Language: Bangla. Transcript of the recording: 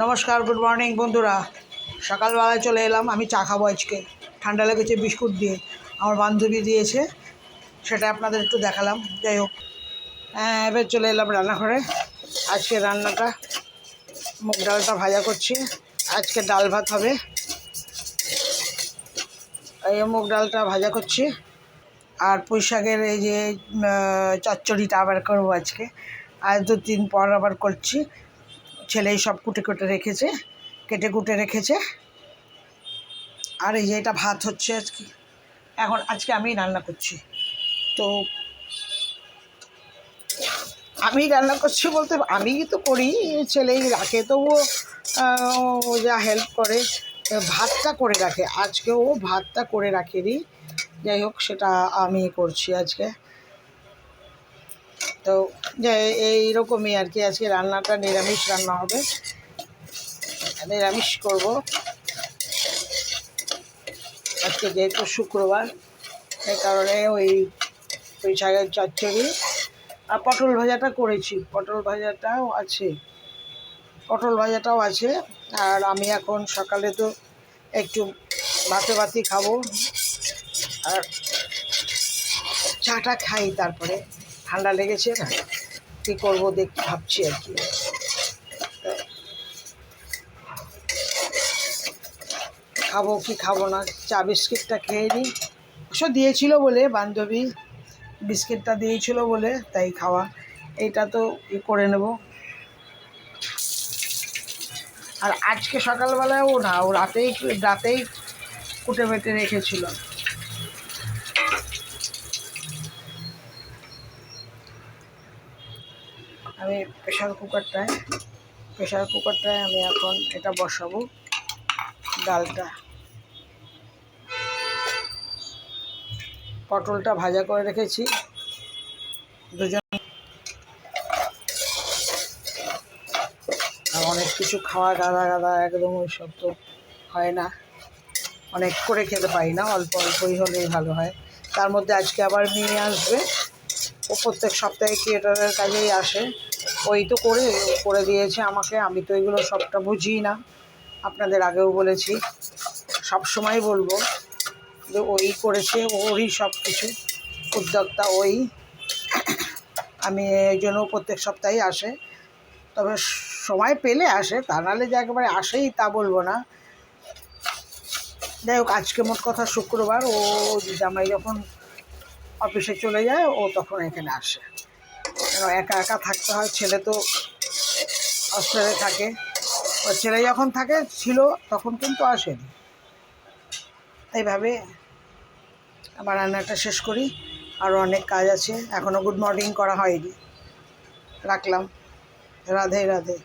নমস্কার, গুড মর্নিং বন্ধুরা। সকালবেলায় চলে এলাম, আমি চা খাবো আজকে। ঠান্ডা লেগেছে বিস্কুট দিয়ে, আমার বান্ধবী দিয়েছে, সেটা আপনাদের একটু দেখালাম। যাই হোক, এবার চলে এলাম রান্নাঘরে। আজকে রান্নাটা মুগ ডালটা ভাজা করছি। আজকে ডাল ভাত হবে, এই মুগ ডালটা ভাজা করছি। আর পুঁই শাকের এই যে চচ্চড়িটা আবার করবো আজকে। আজ 2-3 পর আবার করছি। ছেলেই সব কুটে রেখেছে, কেটে কুটে রেখেছে। আর এই যে এটা ভাত হচ্ছে আজকে। আজকে আমি রান্না করছি, তো আমি রান্না করছি বলতে আমি তো করি, ছেলেই রাখে, তবুও ও যা হেল্প করে, ভাতটা করে রাখে। আজকে ও ভাতটা করে রাখেনি, যাই হোক সেটা আমি করছি আজকে। তো এইরকমই আর কি। আজকে রান্নাটা নিরামিষ রান্না হবে, নিরামিষ করব আজকে, যেহেতু শুক্রবার, এই কারণে ওই শাকের চচ্চড়ি আর পটল ভাজাটা করেছি। পটল ভাজাটাও আছে। আর আমি এখন সকালে তো একটু ভাতি খাবো, আর চাটা খাই, তারপরে ঠান্ডা লেগেছে না, কী করবো ভাবছি আর কি। খাবো কি খাবো না, চা বিস্কিটটা খেয়ে নিই। অবশ্য দিয়েছিল বলে, বান্ধবী বিস্কিটটা দিয়েছিল বলে তাই খাওয়া। এইটা তো করে নেব। আর আজকে সকালবেলায় ও রাতেই কুটে বেটে রেখেছিল। আমি প্রেশার কুকারটায় আমি এখন এটা বসাবো, ডালটা। পটলটা ভাজা করে রেখেছি দুজন। আর অনেক কিছু খাওয়া গাদা একদম ওইসব তো হয় না, অনেক করে খেতে পারি না, অল্প অল্পই হলেই ভালো হয়। তার মধ্যে আজকে আবার মেয়ে আসবে, ও প্রত্যেক সপ্তাহে থিয়েটারের কাজেই আসে। ওই তো করে দিয়েছে আমাকে, আমি তো এগুলো সবটা বুঝি না, আপনাদের আগেও বলেছি, সব সময় বলবো যে ওই করেছে, ওরই সব কিছু উদ্যোক্তা ওই। আমি এই জন্য প্রত্যেক সপ্তাহেই আসে, তবে সময় পেলে আসে, তা নাহলে যে একেবারে আসেই তা বলবো না। যাই হোক, আজকে মোট কথা শুক্রবার, ও জামাই যখন অফিসে চলে যায় ও তখন এখানে আসে। কেন একা একা থাকতে হয়, ছেলে তো হস্টেলে থাকে। ও ছেলে যখন ছিল তখন কিন্তু আসেনি। এইভাবে আমার রান্নাটা শেষ করি, আরও অনেক কাজ আছে, এখনও গুড মর্নিং করা হয়নি। রাখলাম, রাধে রাধে।